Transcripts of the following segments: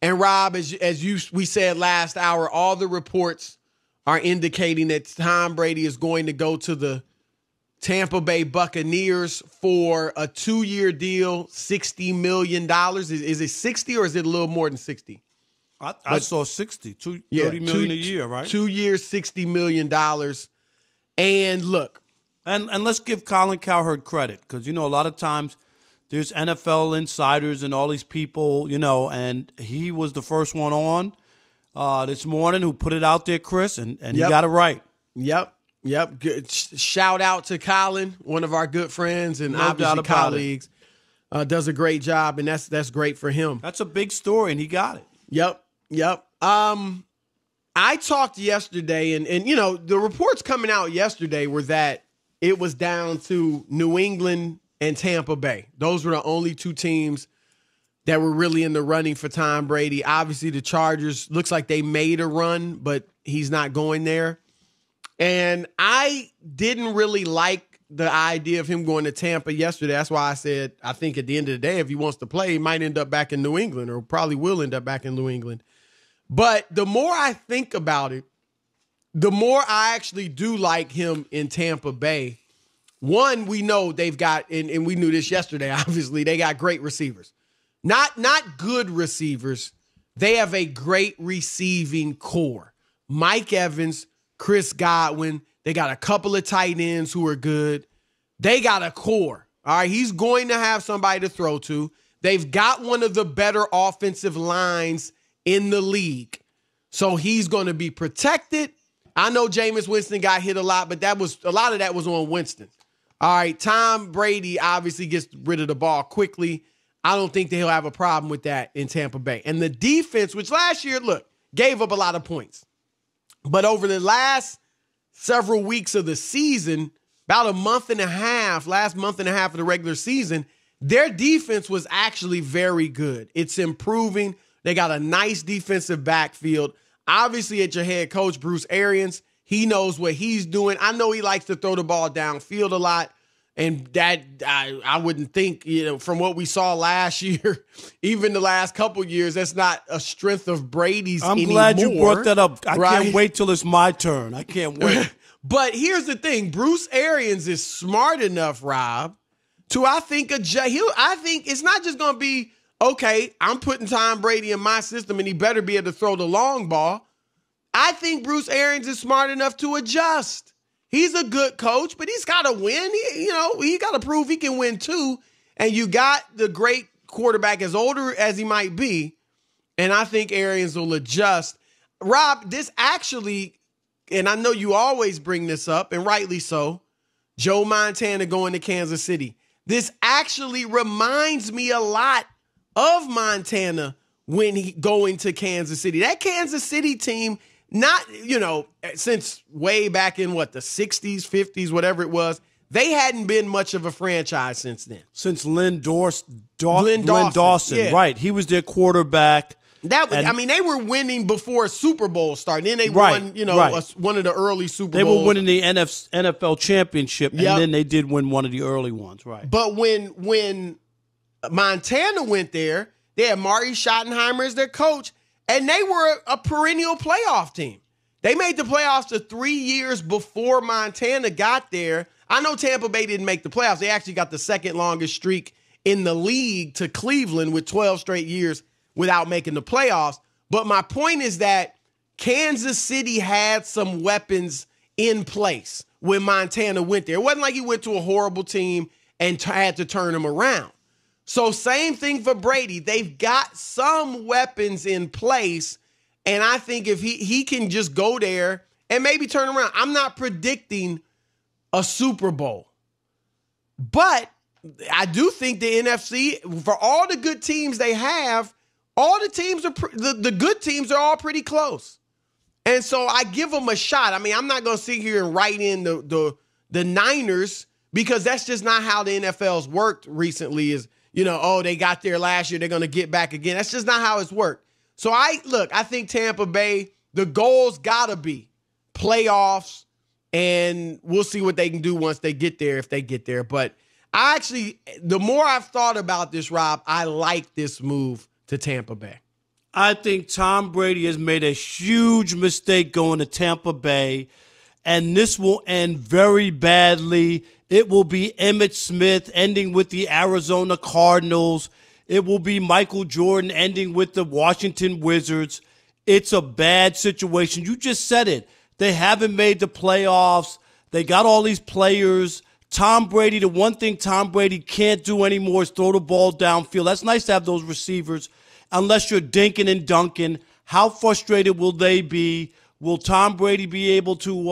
And Rob, we said last hour, all the reports are indicating that Tom Brady is going to go to the Tampa Bay Buccaneers for a 2-year deal, $60 million. Is it 60 or is it a little more than 60? I saw 60, $30 million a year, right? 2 years, $60 million. And look. And let's give Colin Cowherd credit because, a lot of times there's NFL insiders and all these people, and he was the first one on this morning who put it out there, Chris, and he got it right. Yep. Good. Shout out to Colin, one of our good friends and obviously colleagues. Does a great job, and that's great for him. That's a big story, and he got it. Yep. I talked yesterday, and the reports coming out yesterday were that it was down to New England and Tampa Bay. Those were the only two teams that were really in the running for Tom Brady. Obviously, the Chargers looks like they made a run, but he's not going there. And I didn't really like the idea of him going to Tampa yesterday. That's why I said I think at the end of the day, if he wants to play, he might end up back in New England or probably will end up back in New England. But the more I think about it, the more I actually do like him in Tampa Bay. One, we know they've got, and we knew this yesterday, obviously, they got great receivers. Not good receivers. They have a great receiving core. Mike Evans, Chris Godwin. They got a couple of tight ends who are good. They got a core. All right, he's going to have somebody to throw to. They've got one of the better offensive lines in the league. So he's going to be protected. I know Jameis Winston got hit a lot, but a lot of that was on Winston. All right, Tom Brady obviously gets rid of the ball quickly. I don't think that he'll have a problem with that in Tampa Bay. And the defense, which last year, gave up a lot of points. But over the last several weeks of the season, about last month and a half of the regular season, their defense was actually very good. It's improving. They got a nice defensive backfield. Obviously, at your head coach, Bruce Arians, he knows what he's doing. I know he likes to throw the ball downfield a lot. And that I wouldn't think, from what we saw last year, even the last couple years, that's not a strength of Brady's anymore. I'm glad you brought that up. I can't wait till it's my turn. I can't wait. But here's the thing. Bruce Arians is smart enough, Rob, to, I think it's not just going to be, okay, I'm putting Tom Brady in my system and he better be able to throw the long ball. I think Bruce Arians is smart enough to adjust. He's a good coach, but he's got to win. He got to prove he can win too. And you got the great quarterback, as older as he might be, and I think Arians will adjust. Rob, this actually, and I know you always bring this up, and rightly so, Joe Montana going to Kansas City. This actually reminds me a lot of Montana when he going to Kansas City. That Kansas City team, not, since way back in the 60s, 50s, whatever it was, they hadn't been much of a franchise since then. Since Lynn Dawson. Yeah. Right. He was their quarterback. They were winning before a Super Bowl started. Then they won, one of the early Super Bowls. They were winning the NFL championship, and then they did win one of the early ones, right? But when Montana went there, they had Marty Schottenheimer as their coach, and they were a perennial playoff team. They made the playoffs the 3 years before Montana got there. I know Tampa Bay didn't make the playoffs. They actually got the second longest streak in the league to Cleveland with 12 straight years without making the playoffs. But my point is that Kansas City had some weapons in place when Montana went there. It wasn't like he went to a horrible team and had to turn them around. So same thing for Brady. They've got some weapons in place, and I think if he can just go there and maybe turn around. I'm not predicting a Super Bowl, but I do think the NFC, for all the good teams they have, all the teams the good teams are all pretty close. And so I give them a shot. I mean, I'm not going to sit here and write in the Niners because that's just not how the NFL's worked recently is, they got there last year, they're going to get back again. That's just not how it's worked. So I think Tampa Bay, the goal's got to be playoffs, and we'll see what they can do once they get there, if they get there. But the more I've thought about this, Rob, I like this move to Tampa Bay. I think Tom Brady has made a huge mistake going to Tampa Bay, and this will end very badly. It will be Emmitt Smith ending with the Arizona Cardinals. It will be Michael Jordan ending with the Washington Wizards. It's a bad situation. You just said it. They haven't made the playoffs. They got all these players. Tom Brady, the one thing Tom Brady can't do anymore is throw the ball downfield. That's nice to have those receivers. Unless you're dinking and dunking, how frustrated will they be? Will Tom Brady be able to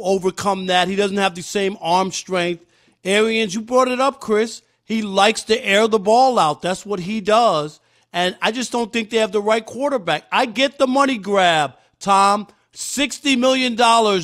overcome that? He doesn't have the same arm strength. Arians, you brought it up, Chris. He likes to air the ball out. That's what he does. And I just don't think they have the right quarterback. I get the money grab, Tom. $60 million,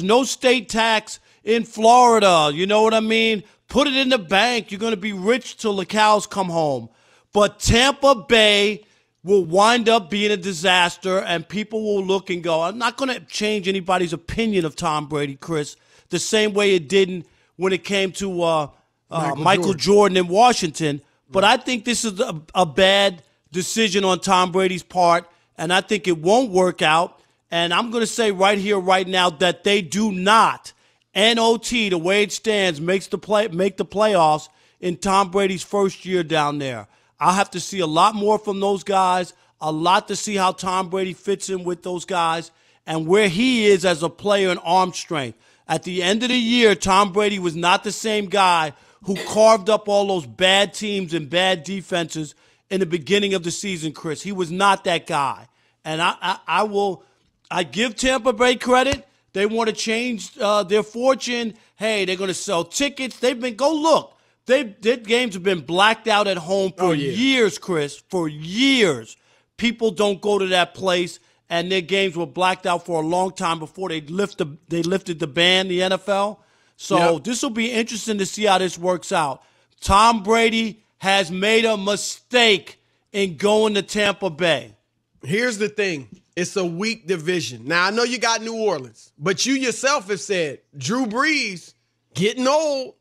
no state tax in Florida. You know what I mean? Put it in the bank. You're going to be rich till the cows come home. But Tampa Bay will wind up being a disaster, and people will look and go, I'm not going to change anybody's opinion of Tom Brady, Chris, the same way it didn't when it came to Michael Jordan in Washington. But I think this is a bad decision on Tom Brady's part, and I think it won't work out. And I'm going to say right here, right now, that they do not, NOT, the way it stands, make the playoffs in Tom Brady's first year down there. I'll have to see a lot more from those guys, a lot to see how Tom Brady fits in with those guys and where he is as a player in arm strength. At the end of the year, Tom Brady was not the same guy who carved up all those bad teams and bad defenses in the beginning of the season, Chris. He was not that guy. And I give Tampa Bay credit. They want to change their fortune. Hey, they're going to sell tickets. Go look. Their games have been blacked out at home for years, Chris, for years. People don't go to that place, and their games were blacked out for a long time before they lifted the ban, the NFL. So This will be interesting to see how this works out. Tom Brady has made a mistake in going to Tampa Bay. Here's the thing. It's a weak division. Now, I know you got New Orleans, but you yourself have said Drew Brees getting old.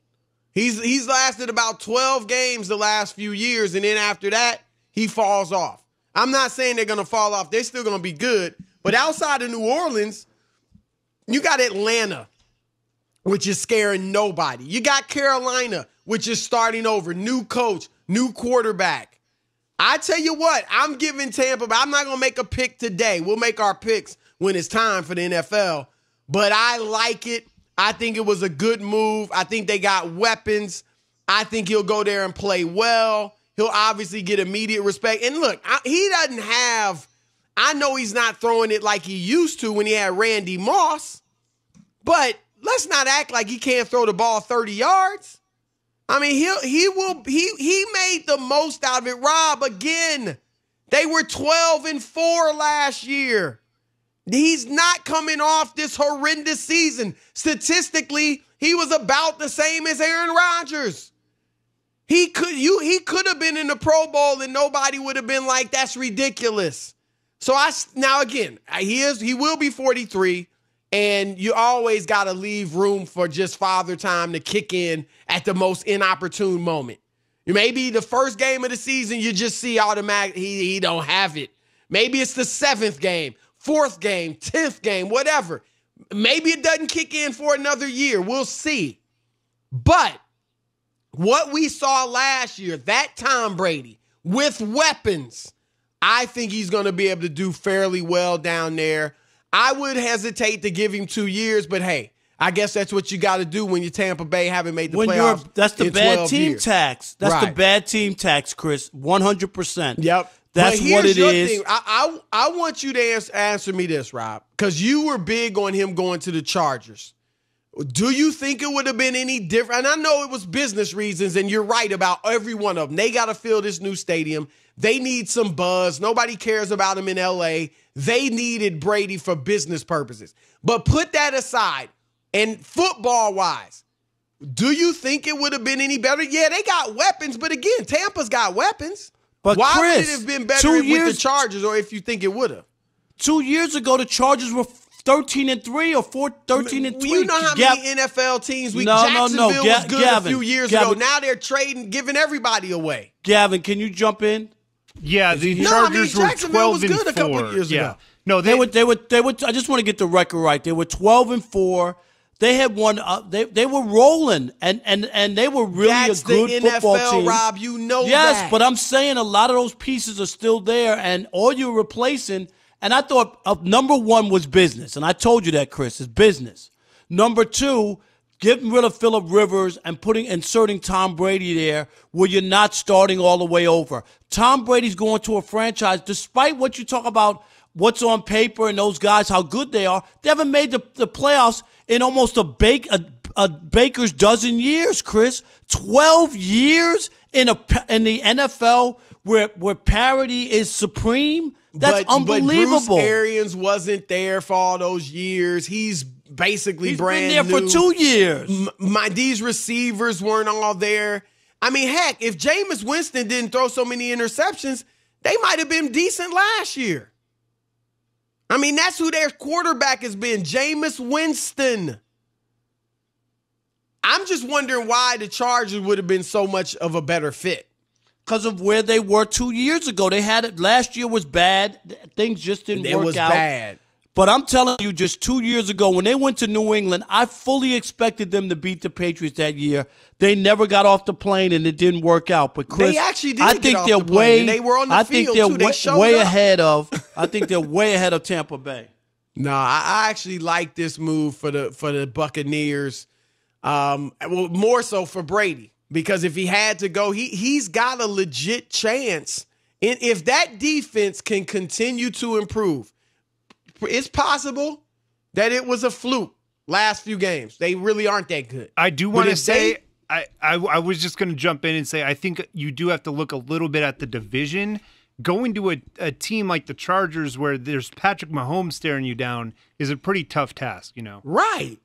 He's lasted about 12 games the last few years, and then after that, he falls off. I'm not saying they're going to fall off. They're still going to be good. But outside of New Orleans, you got Atlanta, which is scaring nobody. You got Carolina, which is starting over. New coach, new quarterback. I tell you what, I'm giving Tampa, but I'm not going to make a pick today. We'll make our picks when it's time for the NFL. But I like it. I think it was a good move. I think they got weapons. I think he'll go there and play well. He'll obviously get immediate respect. And look, he doesn't have, I know he's not throwing it like he used to when he had Randy Moss, but let's not act like he can't throw the ball 30 yards. I mean, he made the most out of it. Rob, again, they were 12-4 last year. He's not coming off this horrendous season. Statistically, he was about the same as Aaron Rodgers. He could have been in the Pro Bowl and nobody would have been like, that's ridiculous. So now again, he will be 43, and you always got to leave room for just father time to kick in at the most inopportune moment. Maybe the first game of the season, you just see automatic he don't have it. Maybe it's the 7th game. 4th game, 10th game, whatever. Maybe it doesn't kick in for another year. We'll see. But what we saw last year, that Tom Brady with weapons, I think he's going to be able to do fairly well down there. I would hesitate to give him 2 years, but hey, I guess that's what you got to do when you Tampa Bay haven't made the playoffs. That's the bad team years. Tax. That's the bad team tax, Chris. 100%. Yep. That's what it is. Thing. I want you to answer me this, Rob, because you were big on him going to the Chargers. Do you think it would have been any different? And I know it was business reasons, and you're right about every one of them. They got to fill this new stadium. They need some buzz. Nobody cares about him in L.A. They needed Brady for business purposes. But put that aside, and football-wise, do you think it would have been any better? Yeah, they got weapons, but again, Tampa's got weapons. But why Chris, would it have been better with the Chargers, or if you think it would have? 2 years ago, the Chargers were 13-3 or 13-3. You know how many NFL teams Jacksonville was good a few years ago. Now they're trading, giving everybody away. Gavin, can you jump in? Yeah, the Chargers were 12-4. A couple years ago. No, they were. I just want to get the record right. They were 12-4. They had won. They were rolling, and they were really That's a good the football NFL, team. Rob, you know that. Yes, but I'm saying a lot of those pieces are still there, and all you're replacing. And I thought number one was business, and I told you that, Chris, is business. Number two, getting rid of Phillip Rivers and inserting Tom Brady there, where you're not starting all the way over. Tom Brady's going to a franchise, despite what you talk about, what's on paper and those guys, how good they are. They haven't made the playoffs in almost a baker's dozen years, Chris. 12 years in the NFL where parity is supreme. That's unbelievable. But Bruce Arians wasn't there for all those years. He's basically brand new. He's been there for 2 years. These receivers weren't all there. I mean, heck, if Jameis Winston didn't throw so many interceptions, they might have been decent last year. I mean, that's who their quarterback has been, Jameis Winston. I'm just wondering why the Chargers would have been so much of a better fit. Because of where they were 2 years ago. They had it. Last year was bad. Things just didn't work out. It was bad. But I'm telling you, just 2 years ago, when they went to New England, I fully expected them to beat the Patriots that year. They never got off the plane, and it didn't work out. But Chris, they actually did get off the plane. They were on the field, too. They showed way up. I think they're way ahead of Tampa Bay. No, I actually like this move for the Buccaneers. Well, more so for Brady. Because if he had to go, he's got a legit chance. And if that defense can continue to improve, it's possible that it was a fluke last few games. They really aren't that good. I do want to say, I was just going to jump in and say, I think you do have to look a little bit at the division. Going to a team like the Chargers where there's Patrick Mahomes staring you down is a pretty tough task, you know? Right.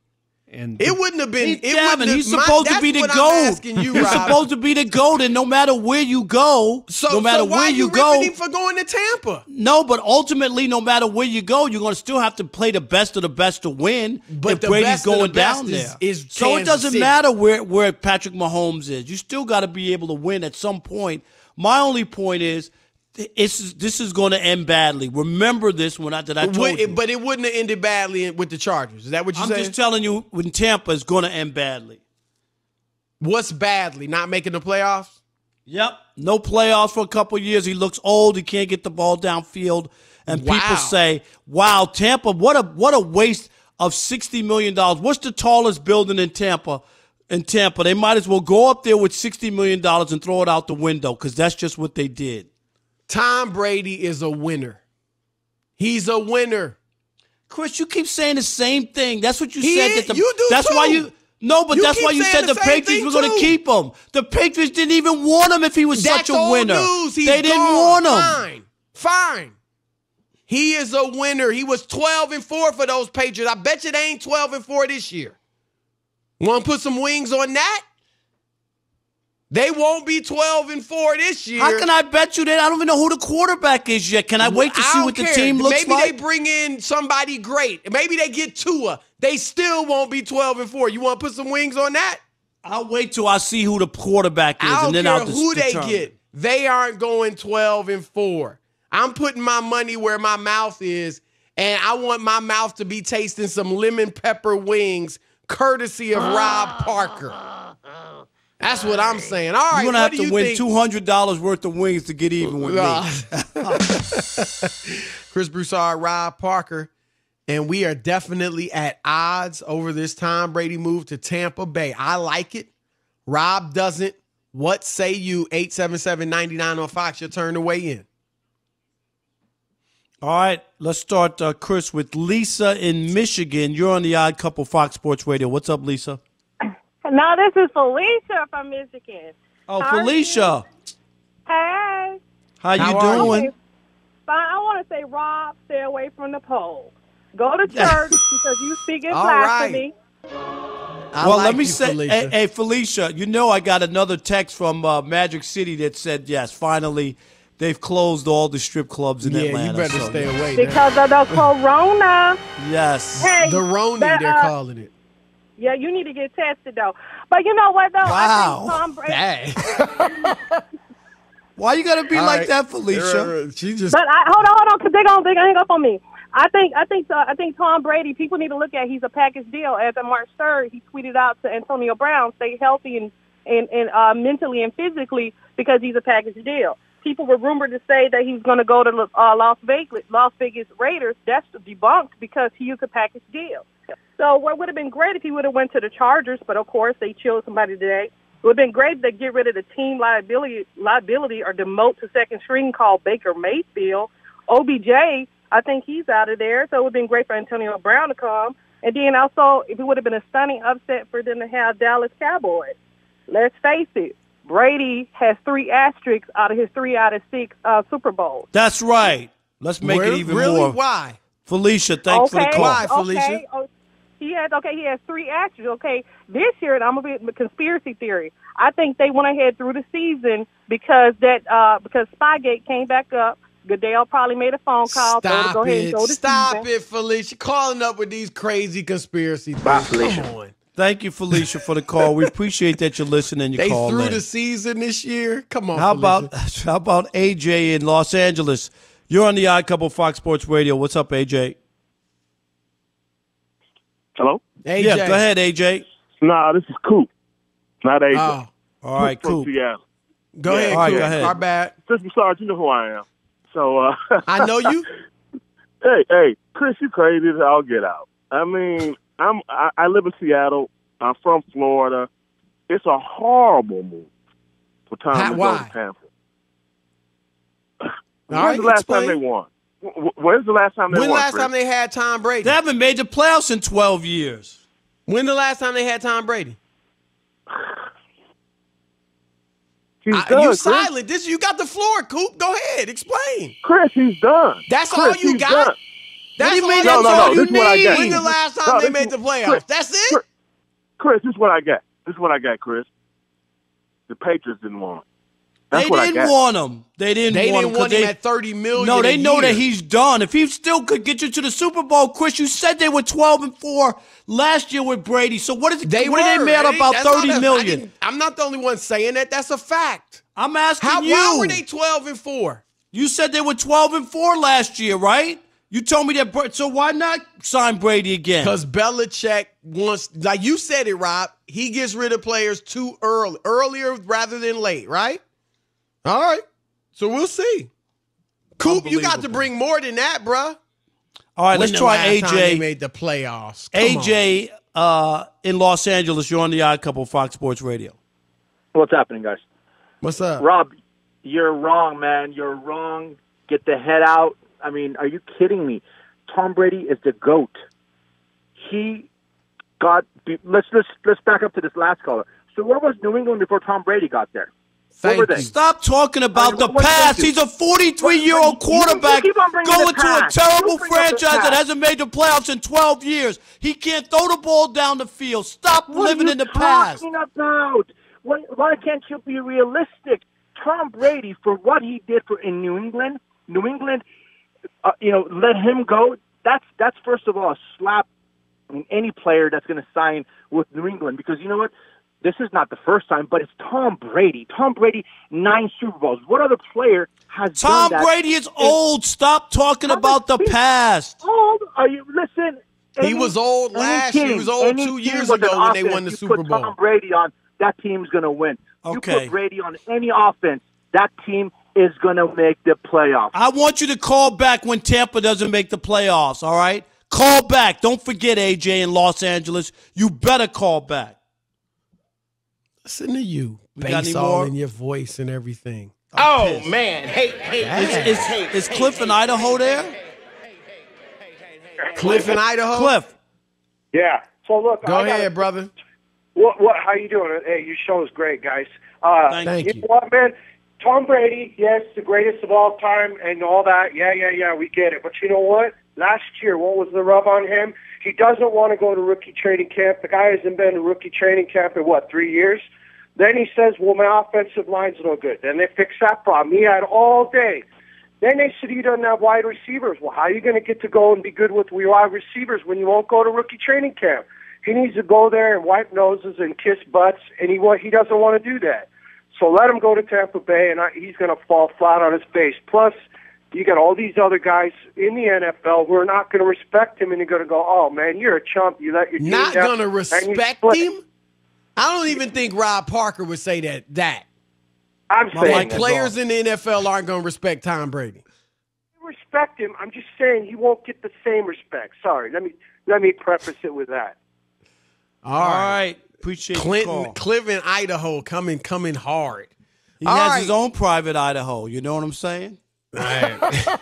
And it wouldn't have been. He's supposed to be the GOAT. He's supposed to be the GOAT, and no matter where you go, no matter where you go, ripping him for going to Tampa? No, but ultimately, no matter where you go, you're going to still have to play the best of the best to win. But if Brady's going down there, so it doesn't matter where Patrick Mahomes is. You still got to be able to win at some point. My only point is, this is going to end badly. Remember this when I told you. But it wouldn't have ended badly with the Chargers. Is that what you're saying? I'm just telling you, when Tampa is going to end badly. What's badly? Not making the playoffs? Yep. No playoffs for a couple of years. He looks old. He can't get the ball downfield. And people say, wow, Tampa, what a waste of $60 million. What's the tallest building in Tampa? They might as well go up there with $60 million and throw it out the window because that's just what they did. Tom Brady is a winner. He's a winner. Chris, you keep saying the same thing. That's what you said. You do that's too. Why you No, but that's why you said the Patriots were going to keep him. The Patriots didn't even want him if he was such a winner. They didn't want him. Fine. He is a winner. He was 12-4 for those Patriots. I bet you they ain't 12-4 this year. Want to put some wings on that? They won't be 12-4 this year. How can I bet you that? I don't even know who the quarterback is yet. Can I wait to see what the team looks like? Maybe they bring in somebody great. Maybe they get Tua. They still won't be 12-4. You want to put some wings on that? I'll wait till I see who the quarterback is, and then I'll who they determine. get. They aren't going 12-4. I'm putting my money where my mouth is, and I want my mouth to be tasting some lemon pepper wings, courtesy of Rob Parker. That's what I'm saying. All right, you're going to have to win $200 worth of wings to get even with me. Chris Broussard, Rob Parker, and we are definitely at odds over this Tom Brady move to Tampa Bay. I like it. Rob doesn't. What say you? 877-99 on Fox. Your turn to weigh in. All right, let's start, Chris, with Lisa in Michigan. You're on the Odd Couple Fox Sports Radio. What's up, Lisa? No, this is Felicia from Michigan. Oh, Felicia. Hey. How you doing? Fine. I want to say, Rob, stay away from the pole. Go to church because you speak in blasphemy. Well, let me say, hey, Felicia, you know I got another text from Magic City that said, yes, finally, they've closed all the strip clubs in Atlanta. Yeah, you better stay away. Because of the corona. Yes. Hey, the Roni, they're calling it. Yeah, you need to get tested, though. But you know what, though? Wow. I think Tom Brady. Why you gotta be All like right. that, Felicia? She just. But hold on, because they're gonna hang up on me. I think Tom Brady. People need to look at. He's a package deal. As of March 3rd, he tweeted out to Antonio Brown, "Stay healthy and mentally and physically because he's a package deal." People were rumored to say that he was going to go to Las Vegas Raiders. That's debunked because he is a package deal. So what would have been great if he would have went to the Chargers, but of course they chose somebody today. It would have been great if they get rid of the team liability or demote to second string called Baker Mayfield. OBJ, I think he's out of there, so it would have been great for Antonio Brown to come. And then also, it would have been a stunning upset for them to have Dallas Cowboys. Let's face it, Brady has 3 asterisks out of his 3 out of 6 Super Bowls. That's right. Let's make it even really? more. Why? Felicia, thanks for the call. Why, Felicia? He has 3 asterisks. Okay, this year, and I'm gonna be a conspiracy theory. I think they went ahead through the season because Spygate came back up. Goodell probably made a phone call. Stop it. Stop season. it, Felicia. Calling up with these crazy conspiracy theories. Bye, Felicia. Come on. Thank you, Felicia, for the call. We appreciate that you're listening. You They call through in. the season this year? Come on, How Felicia. about AJ in Los Angeles? You're on the Odd Couple Fox Sports Radio. What's up, AJ? Hello? AJ. Yeah, go ahead, AJ. Nah, this is Coop, not AJ. Oh, All right, From cool. Seattle. go ahead. All right, Coop. go ahead. Our bad. Since Broussard, you know who I am. So, I know you. hey, Chris, you crazy as all get out. I mean, I live in Seattle. I'm from Florida. It's a horrible move for Tom to go Why? to Tampa. right, When's the last explain. time they won? When's the last time they When won? the last Chris? time they had Tom Brady? They haven't made the playoffs in 12 years. When the last time they had Tom Brady? He's You done, Chris. silent. You got the floor, Coop. Go ahead. Explain. Chris, he's done. That's Chris, all you he's got? done. That's do you all mean you that's got? all you this is what I got. When the last time No, they this made is- the playoffs? Chris, That's it? Chris, this is what I got. Chris. The Patriots didn't want him. That's They what I didn't got. want him. They didn't They want didn't him. want him at $30 million. No, they a know year. that he's done. If he still could get you to the Super Bowl, Chris, you said they were 12-4 last year with Brady. So what are they mad about That's not $30 million? I'm not the only one saying that. That's a fact. I'm asking you. Why were they 12-4? You said they were 12-4 last year, right? You told me that. So why not sign Brady again? Because Belichick wants, like you said it, Rob, he gets rid of players too earlier rather than late, right? All right. So we'll see. Coop, you got to bring more than that, bruh. All right, let's When the try last time they AJ. made the playoffs. Come on. AJ in Los Angeles. You're on the Odd Couple Fox Sports Radio. What's happening, guys? What's up? Rob, you're wrong, man. You're wrong. Get the head out. I mean, are you kidding me? Tom Brady is the GOAT. He got – let's back up to this last caller. So where was New England before Tom Brady got there? Thank Where were you. they? Stop talking about the what past. did you- He's a 43-year-old quarterback you keep on bringing going the to a past. terrible You bring up the franchise that past. hasn't made the playoffs in 12 years. He can't throw the ball down the field. Stop living in the past. What are you talking about? Why can't you be realistic? Tom Brady, for what he did in New England, let him go. That's first of all a slap on any player that's going to sign with New England, because you know what? This is not the first time, but it's Tom Brady. Tom Brady, 9 Super Bowls. What other player has Tom done that? Brady is old. Stop talking about the past. Old? Are you listen? He was old last year. He was old 2 years ago when they won the Super You Bowl. put Tom Brady on, that team's going to win. Okay. You put Brady on any offense, that team is going to make the playoffs. I want you to call back when Tampa doesn't make the playoffs, all right? Call back. Don't forget, AJ, in Los Angeles. You better call back. Listen to you. We got Bass any all more? in your voice and everything. Oh, man. Hey. Is Cliff in Idaho there? Cliff in Idaho? Cliff. Yeah. So, look. Go ahead, brother. What? How you doing? Hey, your show is great, guys. Thank you. You know what, man? Tom Brady, yes, the greatest of all time and all that. Yeah, we get it. But you know what? Last year, what was the rub on him? He doesn't want to go to rookie training camp. The guy hasn't been to rookie training camp in, 3 years? Then he says, well, my offensive line's no good. Then they fix that problem. He had all day. Then they said he doesn't have wide receivers. Well, how are you going to get to go and be good with wide receivers when you won't go to rookie training camp? He needs to go there and wipe noses and kiss butts, and he doesn't want to do that. So let him go to Tampa Bay, and he's going to fall flat on his face. Plus, you got all these other guys in the NFL who are not going to respect him, and you're going to go, "Oh man, you're a chump. You let your team Not down, going to and you respect split." him? I don't even think Rob Parker would say that. I'm saying Like that. players in the NFL aren't going to respect Tom Brady. Respect him. I'm just saying he won't get the same respect. Sorry. Let me preface it with that. All right. Appreciate the call. Cleveland, Idaho, coming hard. He has his own private Idaho. You know what I'm saying? All right.